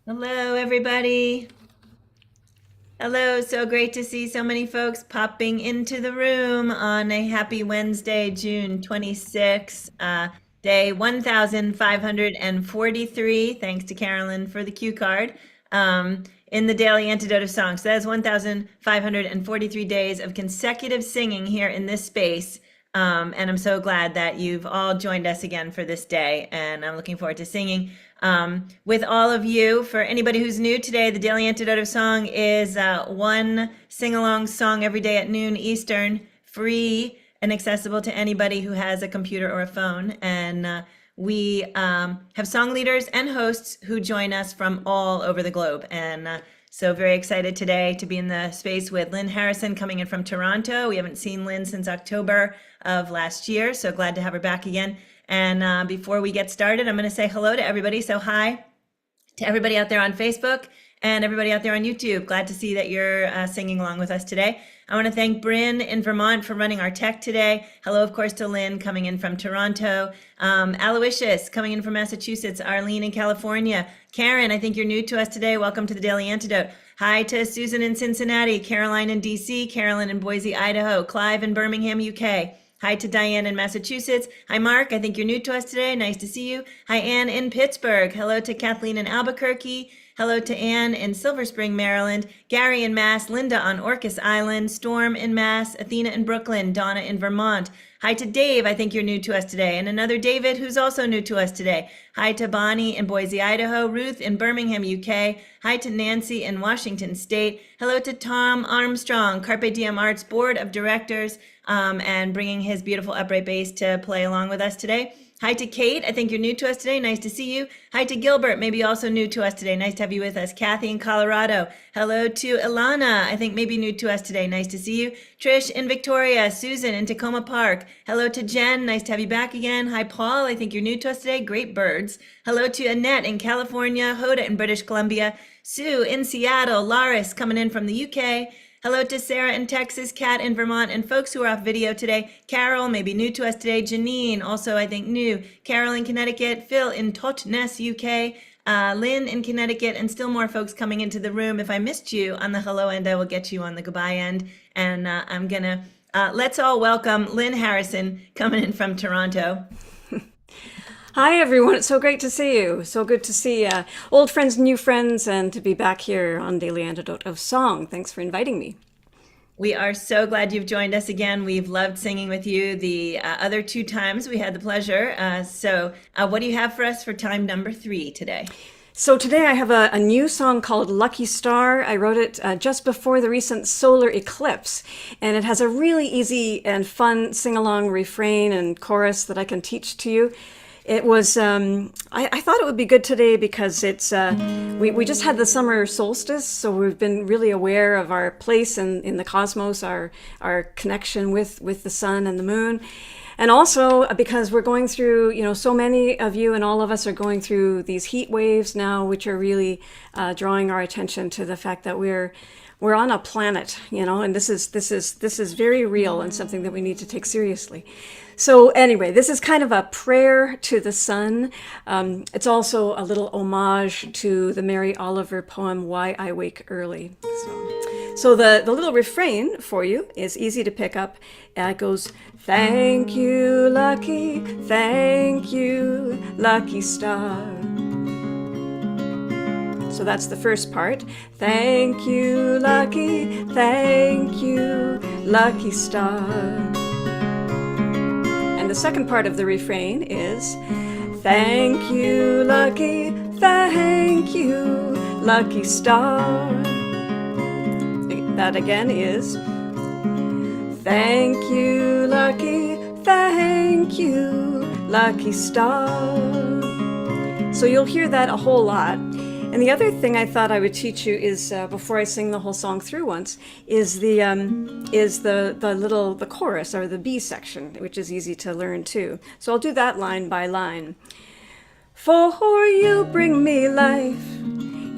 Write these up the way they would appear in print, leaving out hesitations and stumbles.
Hello, everybody. Hello, so great to see so many folks popping into the room on a happy Wednesday, June 26th, day 1543. Thanks to Carolyn for the cue card in the Daily Antidote of Songs. So that is 1543 days of consecutive singing here in this space. And I'm so glad that you've all joined us again for this day. And I'm looking forward to singing with all of you. For anybody who's new today, the Daily Antidote of Song is one sing-along song every day at noon Eastern, free and accessible to anybody who has a computer or a phone. And we have song leaders and hosts who join us from all over the globe. And so very excited today to be in the space with Lynn Harrison coming in from Toronto. We haven't seen Lynn since October of last year, so glad to have her back again. And before we get started, I'm going to say hello to everybody. So hi to everybody out there on Facebook and everybody out there on YouTube. Glad to see that you're singing along with us today. I want to thank Bryn in Vermont for running our tech today. Hello, of course, to Lynn coming in from Toronto. Aloysius coming in from Massachusetts. Arlene in California. Karen, I think you're new to us today. Welcome to the Daily Antidote. Hi to Susan in Cincinnati. Caroline in DC. Carolyn in Boise, Idaho. Clive in Birmingham, UK. Hi to Diane in Massachusetts. Hi, Mark. I think you're new to us today. Nice to see you. Hi, Ann in Pittsburgh. Hello to Kathleen in Albuquerque. Hello to Ann in Silver Spring, Maryland. Gary in Mass. Linda on Orcas Island. Storm in Mass. Athena in Brooklyn. Donna in Vermont. Hi to Dave. I think you're new to us today. And another David who's also new to us today. Hi to Bonnie in Boise, Idaho. Ruth in Birmingham, UK. Hi to Nancy in Washington State. Hello to Tom Armstrong, Carpe Diem Arts Board of Directors, and bringing his beautiful upright bass to play along with us today. Hi to Kate. I think you're new to us today. Nice to see you. Hi to Gilbert, maybe also new to us today. Nice to have you with us. Kathy in Colorado. Hello to Ilana. I think maybe new to us today. Nice to see you. Trish in Victoria. Susan in Tacoma Park. Hello to Jen. Nice to have you back again. Hi, Paul. I think you're new to us today. Great birds. Hello to Annette in California. Hoda in British Columbia. Sue in Seattle. Laris coming in from the UK. Hello to Sarah in Texas, Kat in Vermont, and folks who are off video today. Carol, maybe new to us today. Janine, also I think new. Carol in Connecticut. Phil in Totnes, UK. Lynn in Connecticut, and still more folks coming into the room. If I missed you on the hello end, I will get you on the goodbye end. And I'm gonna, let's all welcome Lynn Harrison coming in from Toronto. Hi, everyone. It's so great to see you. So good to see old friends, new friends, and to be back here on Daily Antidote of Song. Thanks for inviting me. We are so glad you've joined us again. We've loved singing with you the other two times we had the pleasure. So what do you have for us for time number 3 today? So today I have a new song called Lucky Star. I wrote it just before the recent solar eclipse, and it has a really easy and fun sing-along refrain and chorus that I can teach to you. It was, I thought it would be good today because it's, we just had the summer solstice, so we've been really aware of our place in the cosmos, our connection with the sun and the moon. And also because we're going through, so many of you and all of us are going through these heat waves now, which are really drawing our attention to the fact that we're on a planet, and this is very real and something that we need to take seriously. So anyway, this is kind of a prayer to the sun. It's also a little homage to the Mary Oliver poem, Why I Wake Early. So the little refrain for you is easy to pick up. It goes, thank you, lucky star. So that's the first part. Thank you, lucky star. And the second part of the refrain is, thank you, lucky star. That again is, thank you, lucky star. So you'll hear that a whole lot. And the other thing I thought I would teach you is, before I sing the whole song through once, is the chorus, or the B section, which is easy to learn too. So I'll do that line by line. For you bring me life,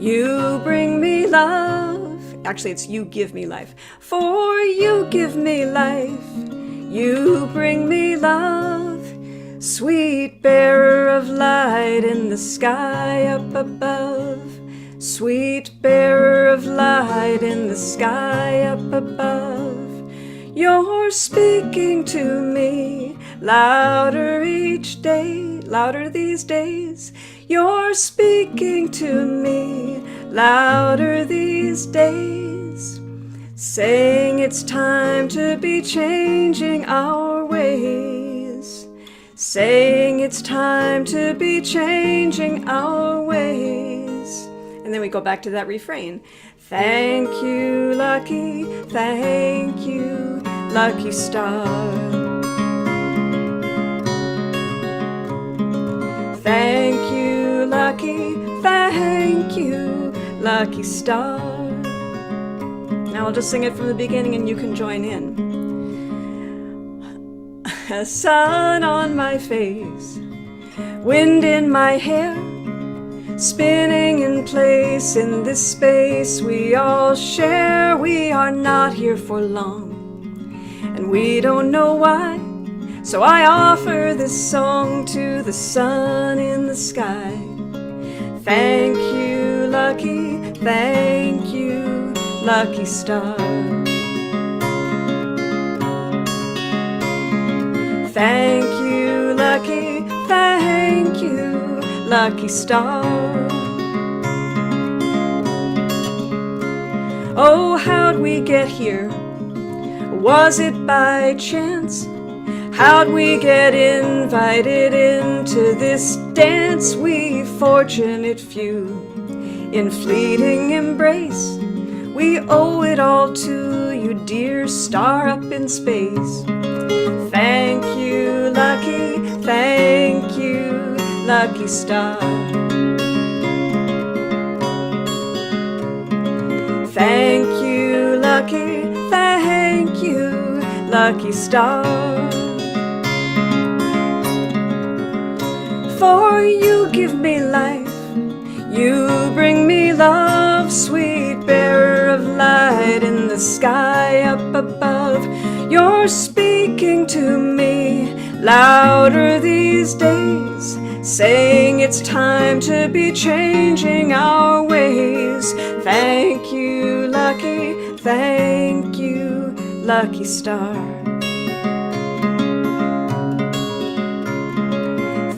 you bring me love. Actually, it's you give me life. For you give me life, you bring me love. Sweet bearer of light in the sky up above. Sweet bearer of light in the sky up above, you're speaking to me louder each day, louder these days. You're speaking to me louder these days, saying it's time to be changing our ways, saying it's time to be changing our ways. And then we go back to that refrain. Thank you, lucky, thank you, lucky star. Thank you, lucky, thank you, lucky star. Now I'll just sing it from the beginning and you can join in. A sun on my face, wind in my hair, spinning in place in this space we all share. We are not here for long, and we don't know why. So I offer this song to the sun in the sky. Thank you, lucky, thank you, lucky star. Thank you, lucky, thank you, lucky star. Oh, how'd we get here? Was it by chance? How'd we get invited into this dance? We fortunate few in fleeting embrace. We owe it all to you, dear star up in space. Thank you, lucky, thank you, lucky star. Thank you, lucky, thank you, lucky star. For you give me life, you bring me love, sweet bearer of light in the sky up above. You're speaking to me louder these days, saying it's time to be changing our ways. Thank you, lucky, thank you, lucky star.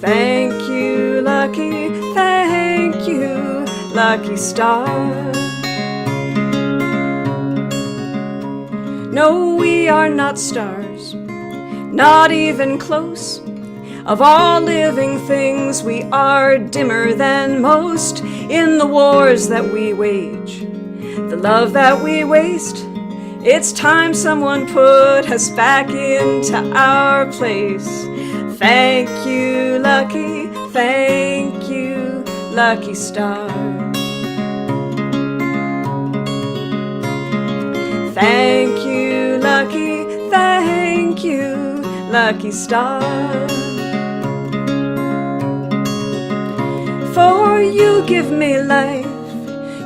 Thank you, lucky, thank you, lucky star. No, we are not stars, not even close. Of all living things, we are dimmer than most. In the wars that we wage, the love that we waste, it's time someone put us back into our place. Thank you, lucky, thank you, lucky star. Thank you, lucky, thank you, lucky star. For you give me life,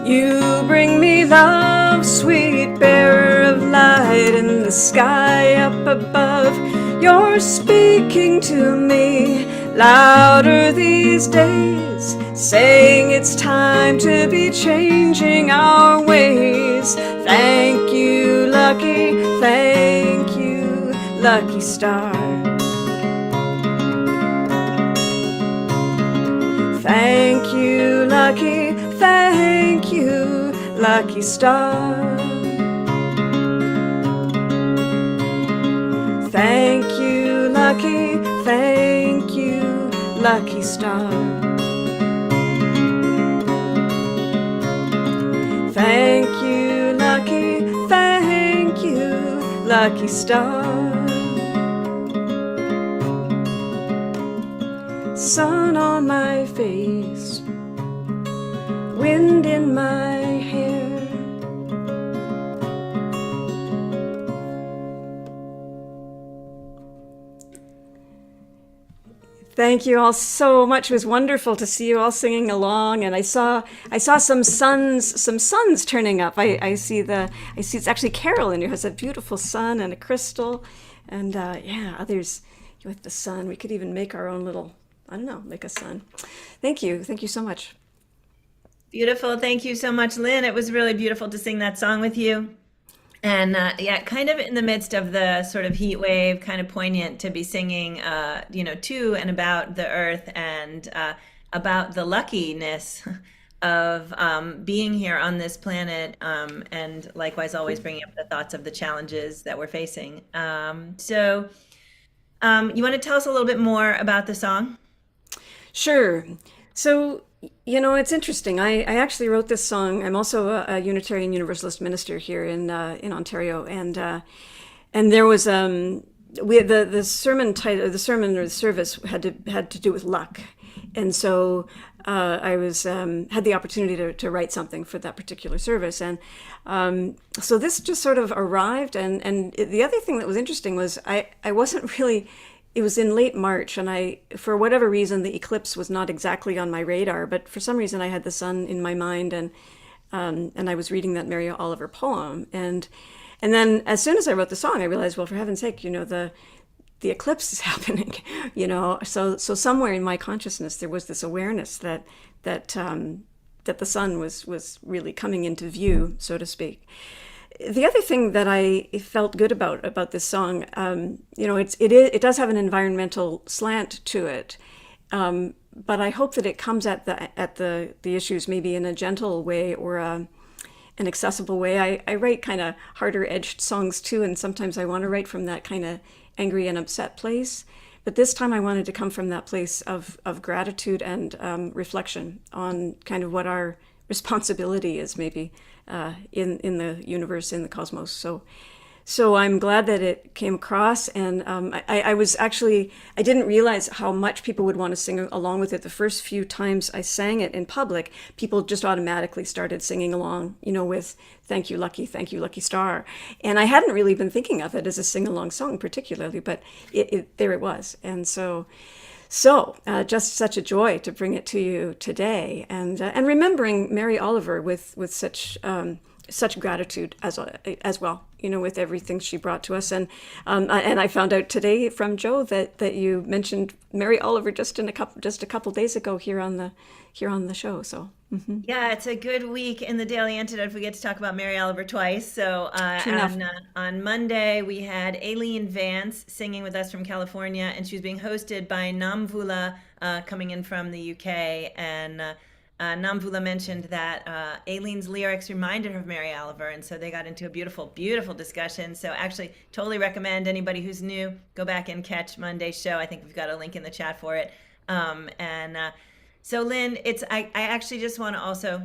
you bring me love, sweet bearer of light in the sky up above. You're speaking to me louder these days, saying it's time to be changing our ways. Thank you, lucky, thank you, lucky star. Thank you, lucky, thank you, lucky star. Thank you, lucky, thank you, lucky star. Thank you, lucky, thank you, lucky star. Sun on my face, wind in my hair. Thank you all so much. It was wonderful to see you all singing along, and I saw some suns turning up. I see it's actually Carolyn who has a beautiful sun and a crystal, and yeah, others with the sun. We could even make our own little, I don't know, make a sun. Thank you so much. Beautiful. Thank you so much, Lynn. It was really beautiful to sing that song with you. And yeah, kind of in the midst of the sort of heat wave, kind of poignant to be singing, to and about the earth and about the luckiness of being here on this planet, and likewise always bringing up the thoughts of the challenges that we're facing. You want to tell us a little bit more about the song? Sure. So, it's interesting. I actually wrote this song. I'm also a Unitarian Universalist minister here in Ontario, and there was the sermon title, the sermon or the service had to do with luck, and so I was had the opportunity to write something for that particular service, and so this just sort of arrived, and the other thing that was interesting was I wasn't really. It was in late March, and for whatever reason, the eclipse was not exactly on my radar, but for some reason, I had the sun in my mind, and I was reading that Mary Oliver poem, and then as soon as I wrote the song, I realized, well, for heaven's sake, the eclipse is happening, So somewhere in my consciousness, there was this awareness that the sun was really coming into view, so to speak. The other thing that I felt good about this song, it does have an environmental slant to it, but I hope that it comes at the issues maybe in a gentle way or an accessible way. I write kind of harder edged songs too, and sometimes I want to write from that kind of angry and upset place. But this time I wanted to come from that place of gratitude and reflection on kind of what our responsibility is maybe in the universe, in the cosmos. So I'm glad that it came across, and I was actually, I didn't realize how much people would want to sing along with it. The first few times I sang it in public, people just automatically started singing along, with thank you, lucky star. And I hadn't really been thinking of it as a sing-along song particularly, but there it was. And so just such a joy to bring it to you today, and remembering Mary Oliver with such gratitude as well, with everything she brought to us. And I found out today from Joe that you mentioned Mary Oliver just a couple days ago here on the show. So Yeah, it's a good week in the Daily Antidote if we get to talk about Mary Oliver twice. So true enough. on Monday, we had Aileen Vance singing with us from California, and she was being hosted by Namvula coming in from the UK. And Namvula mentioned that Aileen's lyrics reminded her of Mary Oliver, and so they got into a beautiful, beautiful discussion. So actually, totally recommend anybody who's new, go back and catch Monday's show. I think we've got a link in the chat for it. So Lynn, I actually just want to also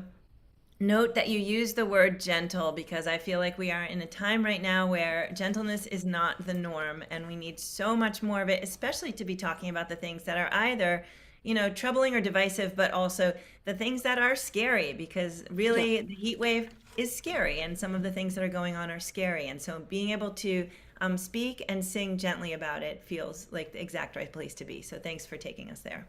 note that you use the word gentle, because I feel like we are in a time right now where gentleness is not the norm, and we need so much more of it, especially to be talking about the things that are either, troubling or divisive, but also the things that are scary, because really Yeah. the heat wave is scary, and some of the things that are going on are scary. And so being able to speak and sing gently about it feels like the exact right place to be. So thanks for taking us there.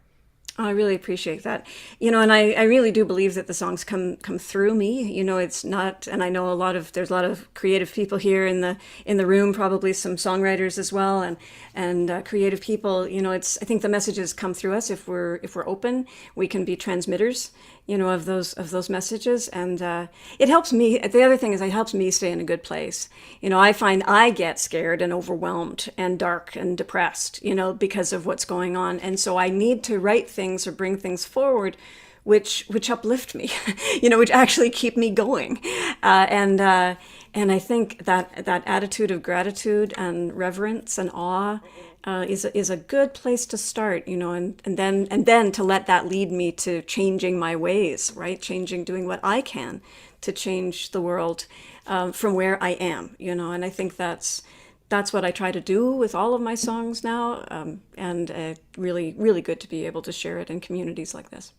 I really appreciate that. And I really do believe that the songs come through me. It's not, and I know there's a lot of creative people here in the room, probably some songwriters as well, and creative people. I think the messages come through us if we're open. We can be transmitters, of those messages, and it helps me. The other thing is, it helps me stay in a good place. I find I get scared and overwhelmed and dark and depressed, because of what's going on, and so I need to write things or bring things forward which uplift me, which actually keep me going. And I think that attitude of gratitude and reverence and awe is a good place to start, and then to let that lead me to changing my ways, right? Doing what I can to change the world from where I am, and I think that's what I try to do with all of my songs now, and really, really good to be able to share it in communities like this.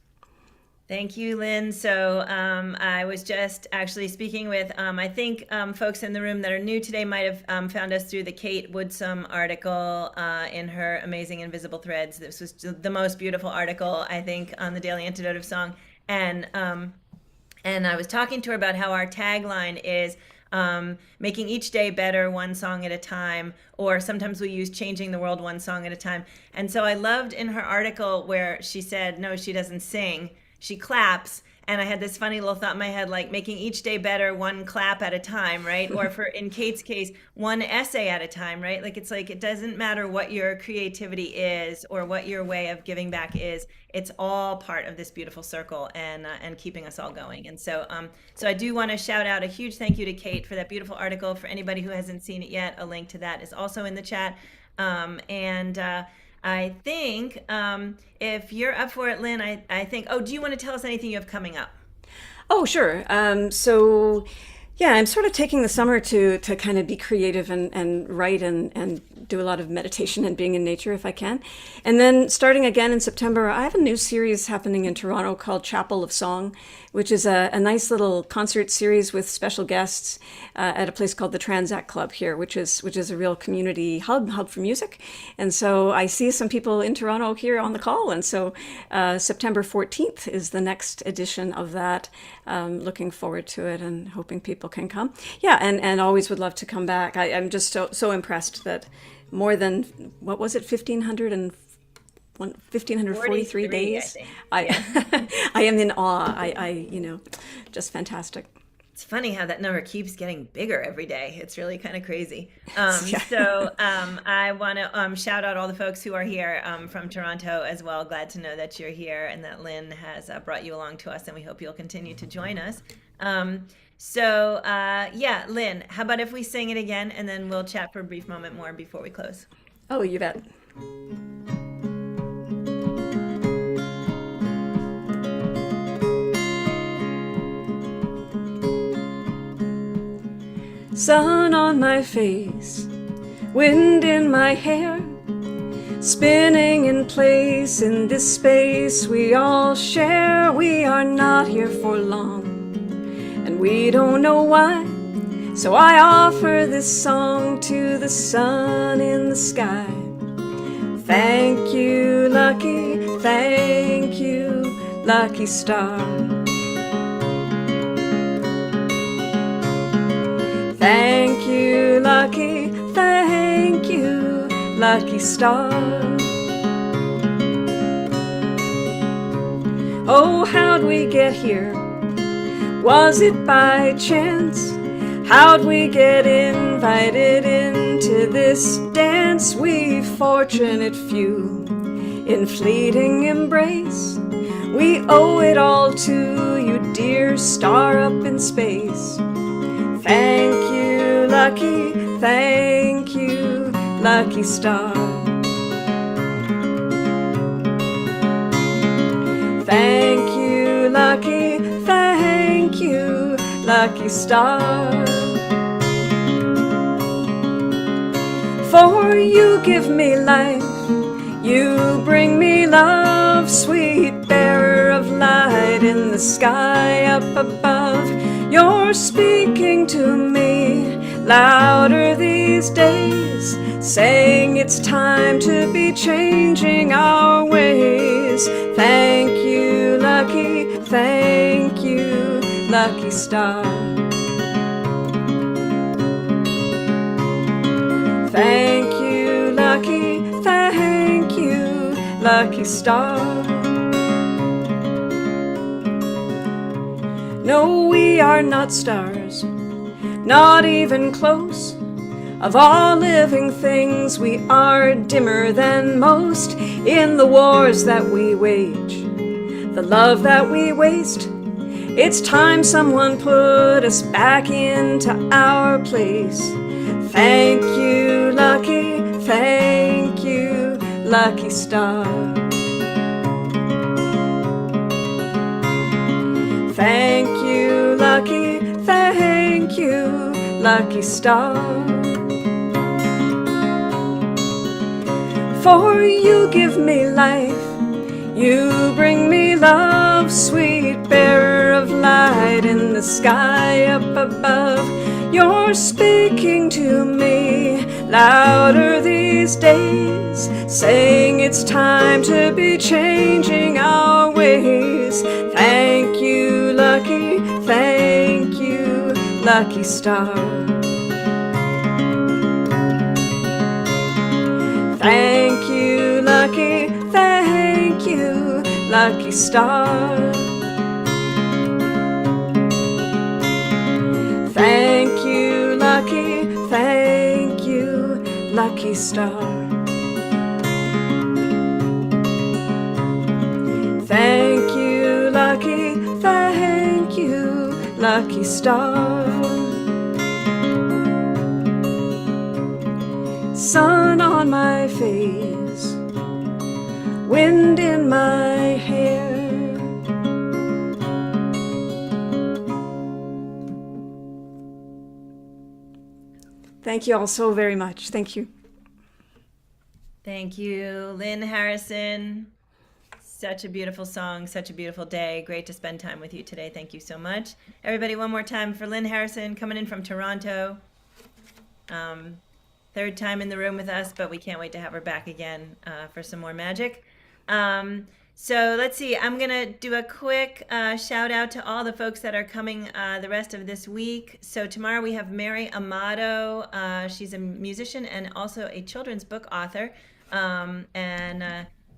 Thank you, Lynn. So I was just actually speaking with, I think folks in the room that are new today might have found us through the Kate Woodsum article in her amazing Invisible Threads. This was the most beautiful article, I think, on the Daily Antidote of Song. And I was talking to her about how our tagline is making each day better, one song at a time, or sometimes we use changing the world one song at a time. And so I loved in her article where she said, no, she doesn't sing. She claps, and I had this funny little thought in my head, like making each day better, one clap at a time, right? Or for in Kate's case, one essay at a time, right? Like it's like it doesn't matter what your creativity is or what your way of giving back is. It's all part of this beautiful circle and keeping us all going. And so I do want to shout out a huge thank you to Kate for that beautiful article. For anybody who hasn't seen it yet, a link to that is also in the chat. I think if you're up for it, Lynn, I think, oh, do you want to tell us anything you have coming up? Oh, sure. So, yeah, I'm sort of taking the summer to kind of be creative and write and do a lot of meditation and being in nature if I can. And then starting again in September, I have a new series happening in Toronto called Chapel of Song, which is a nice little concert series with special guests at a place called the Transact Club here, which is a real community hub for music. And so I see some people in Toronto here on the call. And so September 14th is the next edition of that. Looking forward to it and hoping people can come. Yeah, and always would love to come back. I'm just so impressed that more than, what was it, 1,543 days? I am in awe. I just fantastic. It's funny how that number keeps getting bigger every day. It's really kind of crazy. Yeah. So I want to shout out all the folks who are here from Toronto as well. Glad to know that you're here and that Lynn has brought you along to us, and we hope you'll continue to join us. Yeah, Lynn, how about if we sing it again, and then we'll chat for a brief moment more before we close. Oh, you bet. Sun on my face, wind in my hair, spinning in place in this space we all share. We are not here for long, and we don't know why. So I offer this song to the sun in the sky. Thank you, lucky, thank you, lucky star. Thank you, lucky, thank you, lucky star. Oh, how'd we get here? Was it by chance? How'd we get invited into this dance? We fortunate few in fleeting embrace. We owe it all to you, dear star up in space. Thank you, lucky, thank you, lucky star. Thank you, lucky, thank you, lucky star. For you give me life, you bring me love, sweet bearer of light in the sky up above. You're speaking to me louder these days, saying it's time to be changing our ways. Thank you, lucky, thank you, lucky star. Thank you, lucky, thank you, lucky star. No, we are not stars, not even close. Of all living things, we are dimmer than most. In the wars that we wage, the love that we waste, it's time someone put us back into our place. Thank you, lucky, thank you, lucky star. Thank you, lucky, thank you, lucky star. For you give me life, you bring me love, sweet bearer of light in the sky up above. You're speaking to me louder these days, saying it's time to be changing our ways. Thank you, lucky, thank you, lucky star. Thank you, lucky, thank you, lucky star. Thank you, lucky, thank you, lucky star. Thank you, lucky, thank you, lucky star. Sun on my face, wind in my hair. Thank you all so very much. Thank you. Thank you, Lynn Harrison. Such a beautiful song, such a beautiful day. Great to spend time with you today. Thank you so much. Everybody, one more time for Lynn Harrison, coming in from Toronto. Third time in the room with us, but we can't wait to have her back again for some more magic. So let's see, I'm going to do a quick shout out to all the folks that are coming the rest of this week. So tomorrow we have Mary Amato. She's a musician and also a children's book author.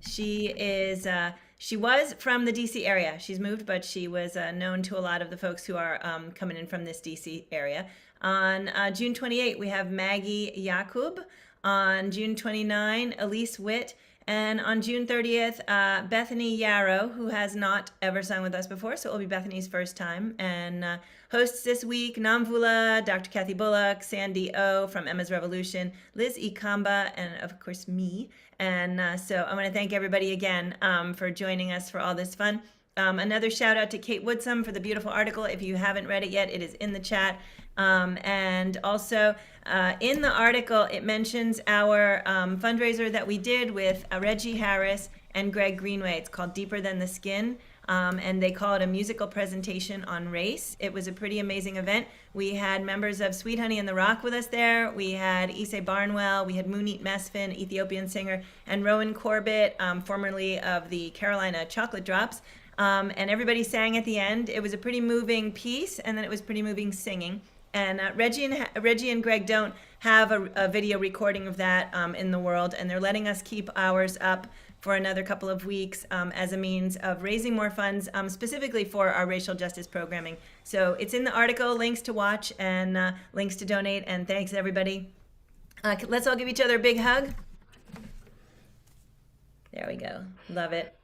She was from the DC area. She's moved, but she was known to a lot of the folks who are coming in from this DC area. On June 28, we have Maggie Yakub. On June 29, Elise Witt. And on June 30th, Bethany Yarrow, who has not ever sung with us before, so it will be Bethany's first time. And hosts this week, Namvula, Dr. Kathy Bullock, Sandy O from Emma's Revolution, Liz Ikamba, and of course me. And so I want to thank everybody again for joining us for all this fun. Another shout out to Kate Woodsum for the beautiful article. If you haven't read it yet, it is in the chat. And also in the article, it mentions our fundraiser that we did with Reggie Harris and Greg Greenway. It's called Deeper Than the Skin. And they call it a musical presentation on race. It was a pretty amazing event. We had members of Sweet Honey and the Rock with us there. We had Issei Barnwell. We had Munit Mesfin, Ethiopian singer, and Rowan Corbett, formerly of the Carolina Chocolate Drops. And everybody sang at the end. It was a pretty moving piece, and then it was pretty moving singing. And Reggie and Greg don't have a video recording of that in the world, and they're letting us keep ours up for another couple of weeks as a means of raising more funds, specifically for our racial justice programming. So it's in the article, links to watch and links to donate, and thanks everybody. Let's all give each other a big hug. There we go. Love it.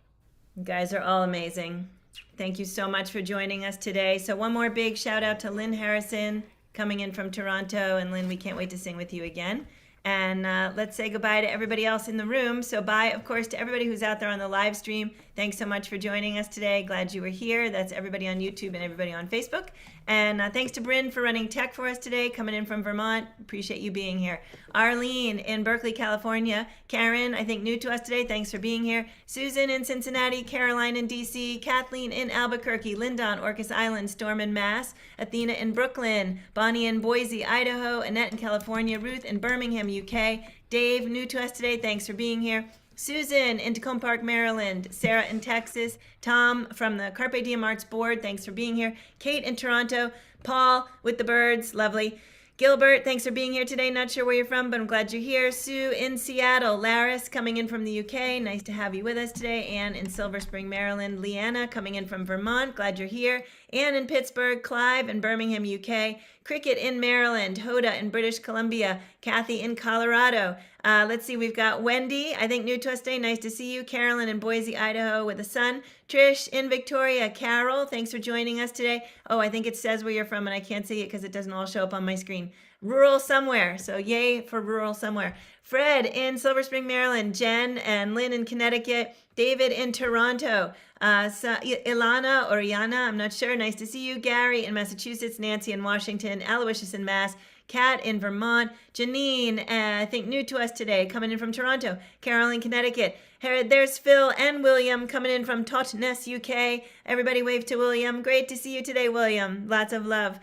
You guys are all amazing. Thank you so much for joining us today. So one more big shout out to Lynn Harrison coming in from Toronto. And Lynn, we can't wait to sing with you again. And let's say goodbye to everybody else in the room. So bye, of course, to everybody who's out there on the live stream. Thanks so much for joining us today. Glad you were here. That's everybody on YouTube and everybody on Facebook. And thanks to Bryn for running tech for us today, coming in from Vermont. Appreciate you being here. Arlene in Berkeley, California. Karen, I think new to us today. Thanks for being here. Susan in Cincinnati. Caroline in DC. Kathleen in Albuquerque. Linda on Orcas Island. Storm in Mass. Athena in Brooklyn. Bonnie in Boise, Idaho. Annette in California. Ruth in Birmingham, UK. Dave, new to us today. Thanks for being here. Susan in Tacoma Park, Maryland. Sarah in Texas. Tom from the Carpe Diem Arts Board. Thanks for being here. Kate in Toronto. Paul with the birds. Lovely. Gilbert, thanks for being here today. Not sure where you're from, but I'm glad you're here. Sue in Seattle. Laris coming in from the UK. Nice to have you with us today. Anne in Silver Spring, Maryland. Leanna coming in from Vermont. Glad you're here. Anne in Pittsburgh. Clive in Birmingham, UK. Cricket in Maryland. Hoda in British Columbia. Kathy in Colorado. Let's see, we've got Wendy, I think new to us today. Nice to see you. Carolyn in Boise, Idaho with a son. Trish in Victoria. Carol, thanks for joining us today. Oh, I think it says where you're from and I can't see it because it doesn't all show up on my screen. Rural somewhere. So yay for rural somewhere. Fred in Silver Spring, Maryland. Jen and Lynn in Connecticut. David in Toronto. Ilana or Iana, I'm not sure. Nice to see you. Gary in Massachusetts. Nancy in Washington. Aloysius in Mass. Kat in Vermont. Janine, I think new to us today, coming in from Toronto. Carol in Connecticut. There's Phil and William coming in from Totnes, UK. Everybody wave to William. Great to see you today, William. Lots of love.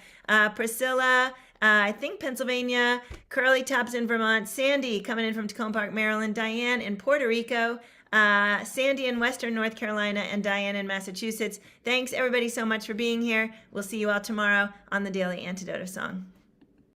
Priscilla, I think Pennsylvania. Curly Tops in Vermont. Sandy coming in from Tacoma Park, Maryland. Diane in Puerto Rico. Sandy in Western North Carolina, and Diane in Massachusetts. Thanks everybody so much for being here. We'll see you all tomorrow on the Daily Antidote of Song.